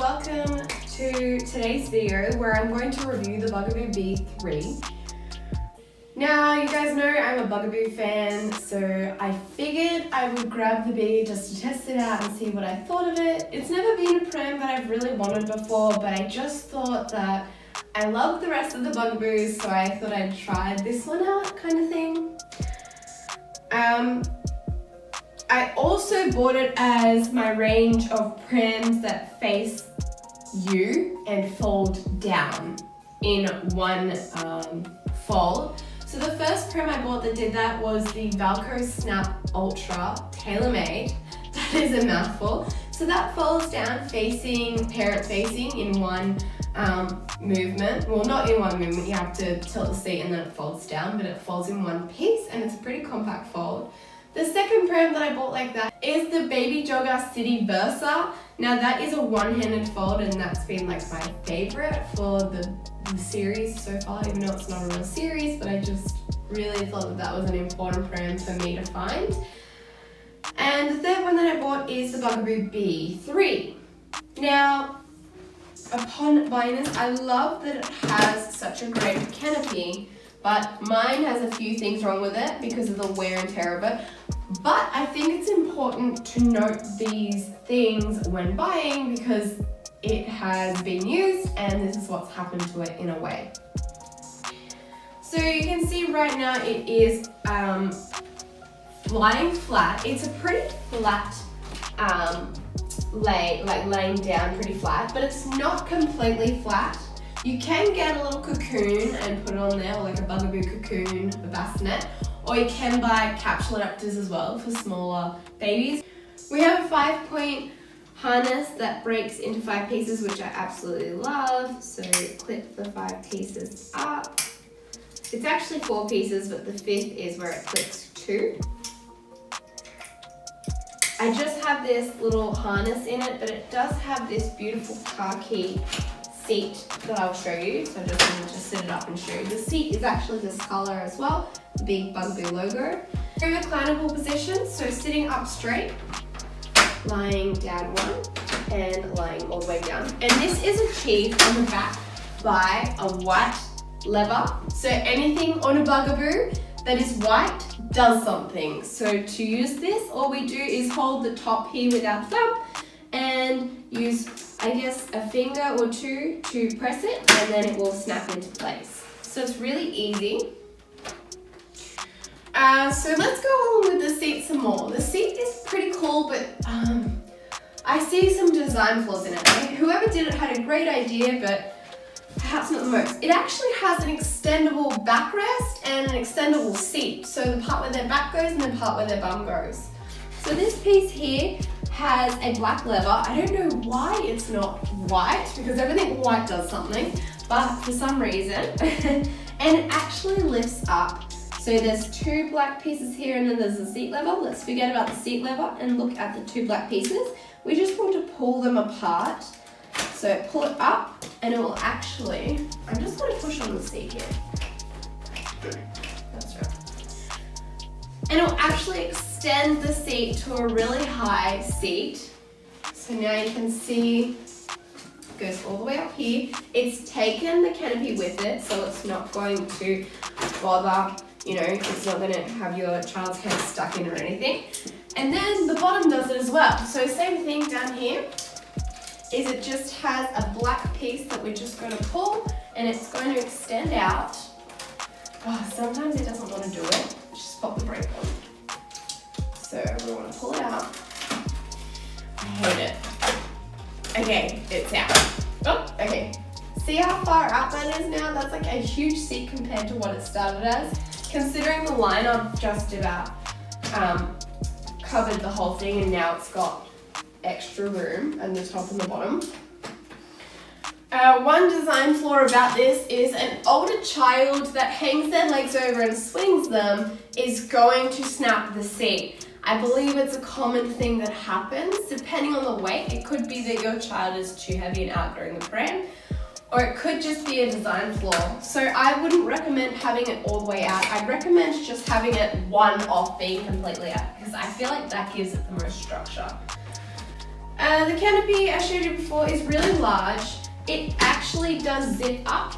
welcome to today's video where I'm going to review the Bugaboo B3. Now, you guys know I'm a Bugaboo fan, so I figured I would grab the B just to test it out and see what I thought of it. It's never been a pram that I've really wanted before, but I just thought that I love the rest of the Bugaboos, so I thought I'd try this one out kind of thing. I also bought it as my range of prams that face you and fold down in one fold. So the first pram I bought that did that was the Velcro Snap Ultra Tailor-Made. That is a mouthful. So that folds down facing, parent facing in one movement. Well, not in one movement, you have to tilt the seat and then it folds down, but it folds in one piece and it's a pretty compact fold. The second pram that I bought like that is the Baby Jogger City Versa. Now that is a one-handed fold and that's been like my favorite for the series so far, even though it's not a real series, but I just really thought that that was an important pram for me to find. And the third one that I bought is the Bugaboo B3. Now, upon buying this, I love that it has such a great canopy, but mine has a few things wrong with it because of the wear and tear of it. But I think it's important to note these things when buying because it has been used and this is what's happened to it in a way. So you can see right now it is lying flat. It's a pretty flat laying down pretty flat, but it's not completely flat. You can get a little cocoon and put it on there, or like a Bugaboo cocoon, a bassinet, or you can buy capsule adapters as well for smaller babies. We have a 5-point harness that breaks into 5 pieces, which I absolutely love. So clip the 5 pieces up. It's actually 4 pieces, but the 5th is where it clips to. I just have this little harness in it, but it does have this beautiful khaki seat that I'll show you. So I'm just going to sit it up and show you. The seat is actually this color as well, the big Bugaboo logo. Reclinable position, so sitting up straight, lying down one, and lying all the way down. And this is achieved on the back by a white lever. So anything on a Bugaboo that is white does something. So to use this, all we do is hold the top here with our thumb and use, I guess, a finger or two to press it, and then it will snap into place. So it's really easy. So let's go on with the seat some more. The seat is pretty cool, but I see some design flaws in it. Whoever did it had a great idea, but perhaps not the most. It actually has an extendable backrest and an extendable seat. So the part where their back goes and the part where their bum goes. So this piece here has a black lever. I don't know why it's not white, because everything white does something, but for some reason, and it actually lifts up. So there's 2 black pieces here and then there's the seat lever. Let's forget about the seat lever and look at the 2 black pieces. We just want to pull them apart. So pull it up and it will actually, I'm just going to push on the seat here. That's right. And it will actually extend the seat to a really high seat. So now you can see it goes all the way up here. It's taken the canopy with it, so it's not going to bother, you know, it's not going to have your child's head stuck in or anything. And then the bottom does it as well. So same thing down here is it just has a black piece that we're just going to pull and it's going to extend out. Oh, sometimes it doesn't want to do it. Just pop the brake on. So we want to pull it out. I hate it. Okay, it's out. Oh, okay. See how far out that is now? That's like a huge seat compared to what it started as. Considering the lineup just about covered the whole thing and now it's got extra room at the top and the bottom. One design flaw about this is an older child that hangs their legs over and swings them is going to snap the seat. I believe it's a common thing that happens depending on the weight. It could be that your child is too heavy and outgrowing the pram, or it could just be a design flaw. So I wouldn't recommend having it all the way out. I'd recommend just having it one off being completely out because I feel like that gives it the most structure. The canopy I showed you before is really large. It actually does zip up.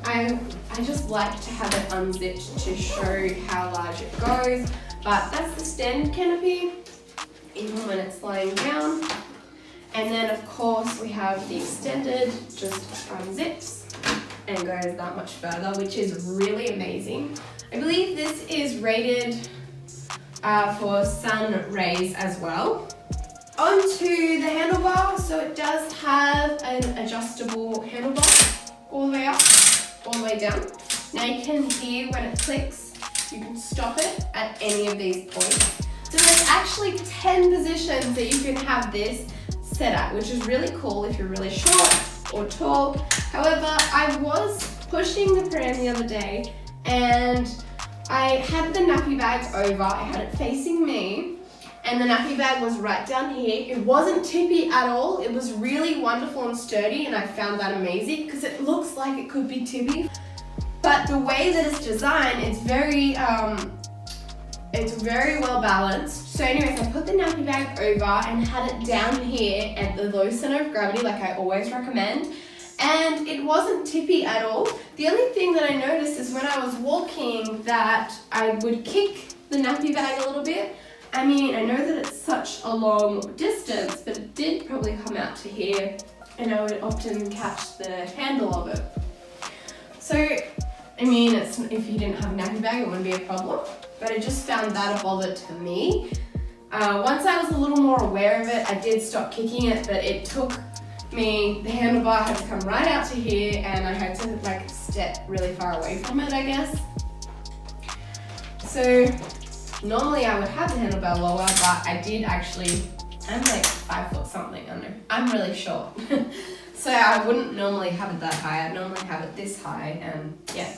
I just like to have it unzipped to show how large it goes, but that's the standard canopy, even when it's lying down. And then of course we have the extended, just unzips and goes that much further, which is really amazing. I believe this is rated for sun rays as well. Onto the handlebar, so it does have an adjustable handlebar all the way up, all the way down. Now you can hear when it clicks, you can stop it at any of these points. So there's actually 10 positions that you can have this set at, which is really cool if you're really short or tall. However, I was pushing the pram the other day and I had the nappy bag over, I had it facing me, and the nappy bag was right down here. It wasn't tippy at all. It was really wonderful and sturdy, and I found that amazing because it looks like it could be tippy. But the way that it's designed, it's very well balanced. So anyways, I put the nappy bag over and had it down here at the low center of gravity, like I always recommend. And it wasn't tippy at all. The only thing that I noticed is when I was walking that I would kick the nappy bag a little bit. I mean, I know that it's such a long distance, but it did probably come out to here, and I would often catch the handle of it. So, I mean, if you didn't have a nappy bag, it wouldn't be a problem, but I just found that a bother to me. Once I was a little more aware of it, I did stop kicking it, but it took me, the handlebar had to come right out to here, and I had to like step really far away from it, I guess. So normally I would have the handlebar lower, but I did actually, I'm like 5 foot something under. I'm really short. So I wouldn't normally have it that high. I'd normally have it this high, and yeah.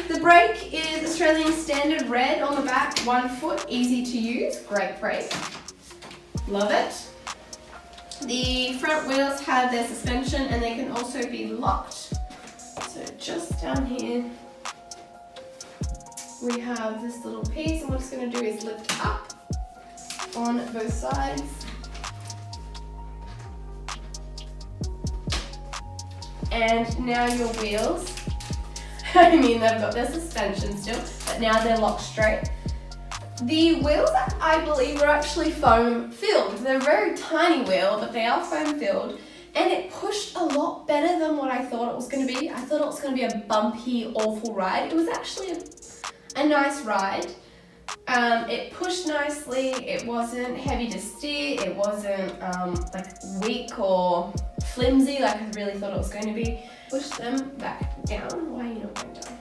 The brake is Australian Standard red on the back, 1 foot, easy to use, great brake. Love it. The front wheels have their suspension and they can also be locked. So just down here, we have this little piece, and what it's going to do is lift up on both sides. And now your wheels, I mean, they've got their suspension still, but now they're locked straight. The wheels, I believe, are actually foam filled. They're a very tiny wheel, but they are foam filled, and it pushed a lot better than what I thought it was going to be. I thought it was going to be a bumpy, awful ride. It was actually a nice ride. It pushed nicely. It wasn't heavy to steer. It wasn't like weak or flimsy like I really thought it was going to be. Push them back down. Why are you not going down?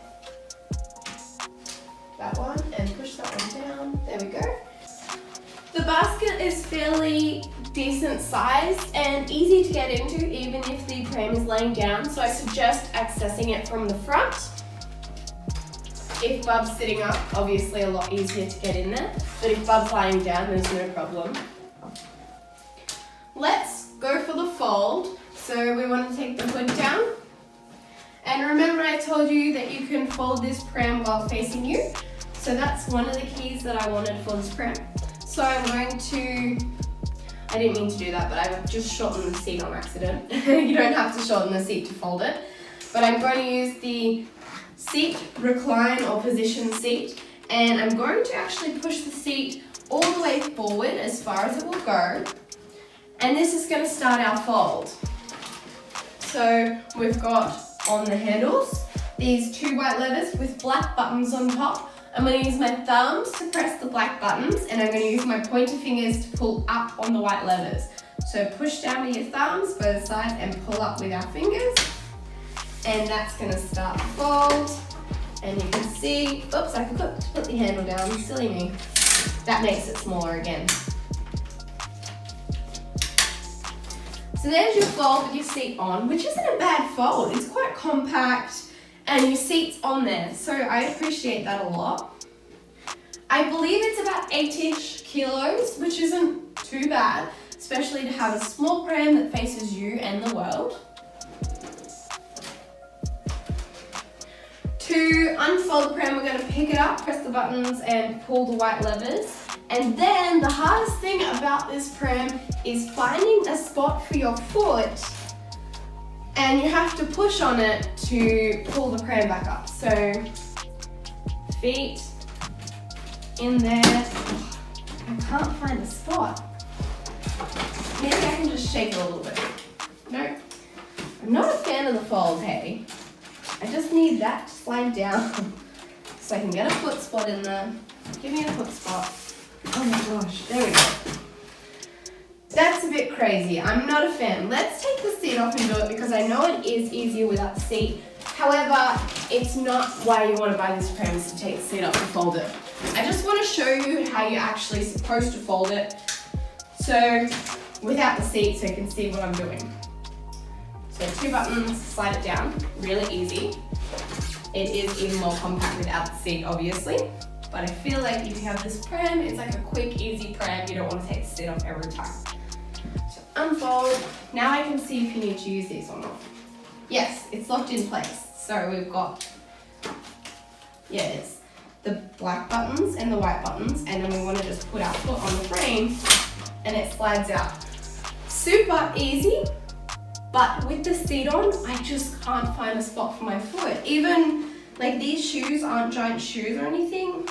That one, and push that one down. There we go. The basket is fairly decent size and easy to get into even if the pram is laying down, so I suggest accessing it from the front. If Bub's sitting up, obviously a lot easier to get in there, but if Bub's lying down, there's no problem. Let's go for the fold. So we want to take the hood down. And remember I told you that you can fold this pram while facing you. So that's one of the keys that I wanted for this pram. So I'm going to, I didn't mean to do that, but I've just shortened the seat on accident. You don't have to shorten the seat to fold it. But I'm going to use the seat recline or position seat, and I'm going to actually push the seat all the way forward as far as it will go. And this is going to start our fold. So we've got on the handles these 2 white levers with black buttons on top. I'm going to use my thumbs to press the black buttons, and I'm going to use my pointer fingers to pull up on the white levers. So push down with your thumbs both sides and pull up with our fingers, and that's going to start the fold. And you can see, oops, I forgot to put the handle down, silly me. That makes it smaller again. So there's your fold with your seat on, which isn't a bad fold. It's quite compact and your seat's on there, so I appreciate that a lot. I believe it's about 8-ish kilos, which isn't too bad, especially to have a small pram that faces you and the world. To unfold the pram, we're going to pick it up, press the buttons and pull the white levers. And then the hardest thing about this pram is finding a spot for your foot, and you have to push on it to pull the pram back up. So feet in there. I can't find a spot. Maybe I can just shake it a little bit. Nope. I'm not a fan of the fold, hey. I just need that to slide down so I can get a foot spot in there. Give me a foot spot. Oh my gosh, there we go. That's a bit crazy. I'm not a fan. Let's take the seat off and do it because I know it is easier without the seat. However, it's not why you want to buy this pram, is to take the seat off and fold it. I just want to show you how you're actually supposed to fold it. So, without the seat, so you can see what I'm doing. So 2 buttons, slide it down, really easy. It is even more compact without the seat, obviously. But I feel like if you have this pram, it's like a quick, easy pram. You don't want to take the seat off every time. So unfold. Now I can see if you need to use these or not. Yes, it's locked in place. So we've got, it's the black buttons and the white buttons, and then we want to just put our foot on the frame and it slides out. Super easy, but with the seat on, I just can't find a spot for my foot. Even like these shoes aren't giant shoes or anything,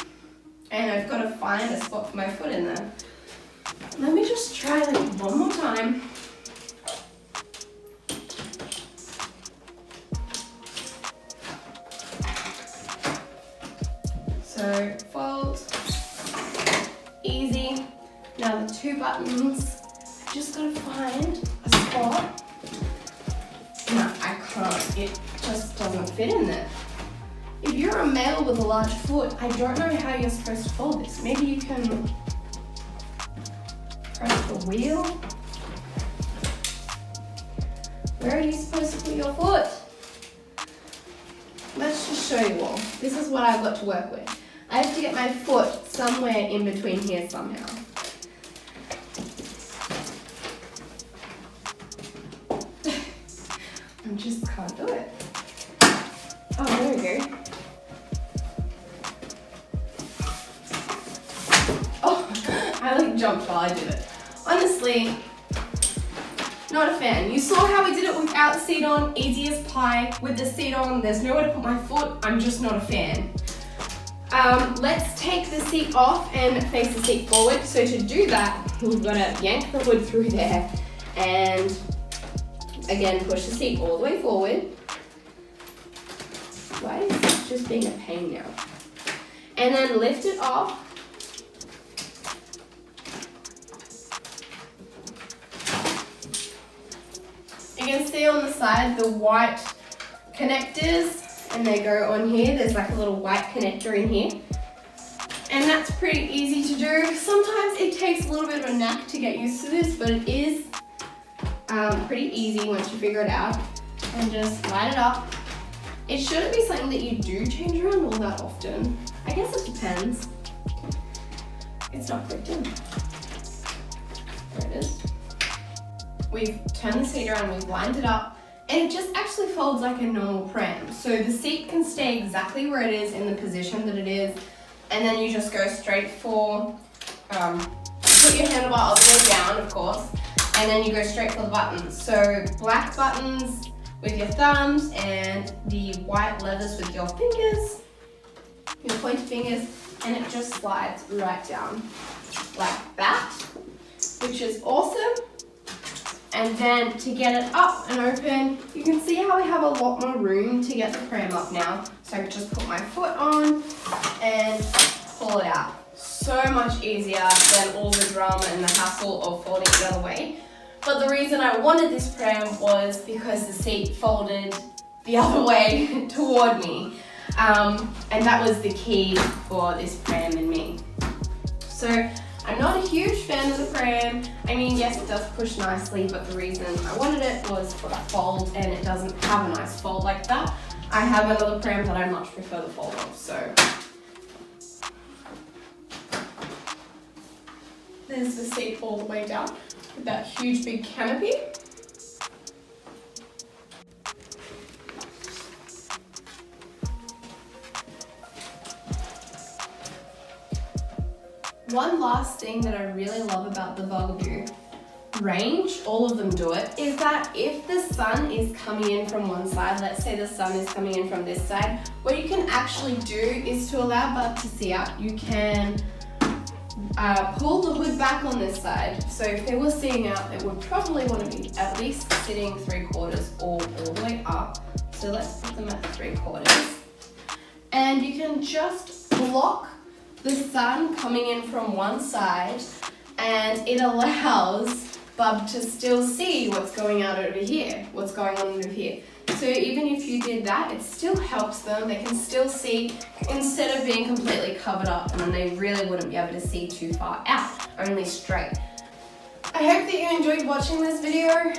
and I've got to find a spot for my foot in there. Let me just try like one more time. So fold, easy. Now the 2 buttons, I just gotta find a spot. No, I can't, it just doesn't fit in there. If you're a male with a large foot, I don't know how you're supposed to fold this. Maybe you can press the wheel. Where are you supposed to put your foot? Let's just show you all. This is what I've got to work with. I have to get my foot somewhere in between here somehow. I just can't do it. Oh, there we go. Oh, I like jumped while I did it. Honestly, not a fan. You saw how we did it without the seat on, easy as pie. With the seat on, there's nowhere to put my foot. I'm just not a fan. Let's take the seat off and face the seat forward. So to do that, we've got to yank the hood through there and again push the seat all the way forward. Why is this just being a pain now? And then lift it off. You can see on the side the white connectors, and they go on here. There's like a little white connector in here. And that's pretty easy to do. Sometimes it takes a little bit of a knack to get used to this, but it is pretty easy once you figure it out. And just line it up. It shouldn't be something that you do change around all that often. I guess it depends. It's not clicked in. There it is. We've turned the seat around, we've lined it up, and it just actually folds like a normal pram. So the seat can stay exactly where it is in the position that it is, and then you just go straight for, put your handlebar all the way down, of course, and then you go straight for the buttons. So black buttons with your thumbs and the white levers with your fingers, your pointer fingers, and it just slides right down like that, which is awesome. And then to get it up and open, you can see how I have a lot more room to get the pram up now. So I can just put my foot on and pull it out. So much easier than all the drama and the hassle of folding it the other way. But the reason I wanted this pram was because the seat folded the other way toward me. And that was the key for this pram and me. So I'm not a huge fan of the pram. I mean, yes, it does push nicely, but the reason I wanted it was for that fold, and it doesn't have a nice fold like that. I have another pram that I much prefer the fold of, so. There's the seat all the way down with that huge big canopy. one last thing that I really love about the Bugaboo range, all of them do it, is that if the sun is coming in from one side, let's say the sun is coming in from this side, what you can actually do is to allow Bug to see out, you can pull the hood back on this side. So if they were seeing out, they would probably want to be at least sitting 3/4 or all the way up. So let's put them at 3/4. And you can just block the sun coming in from one side, and it allows Bub to still see what's going on over here. So even if you did that, it still helps them. They can still see instead of being completely covered up, and then they really wouldn't be able to see too far out, only straight. I hope that you enjoyed watching this video.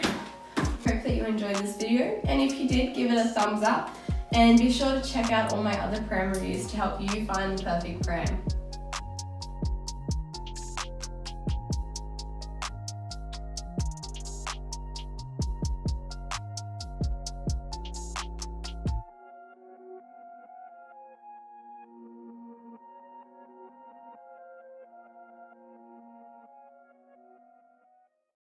And if you did, give it a thumbs up, and be sure to check out all my other pram reviews to help you find the perfect pram.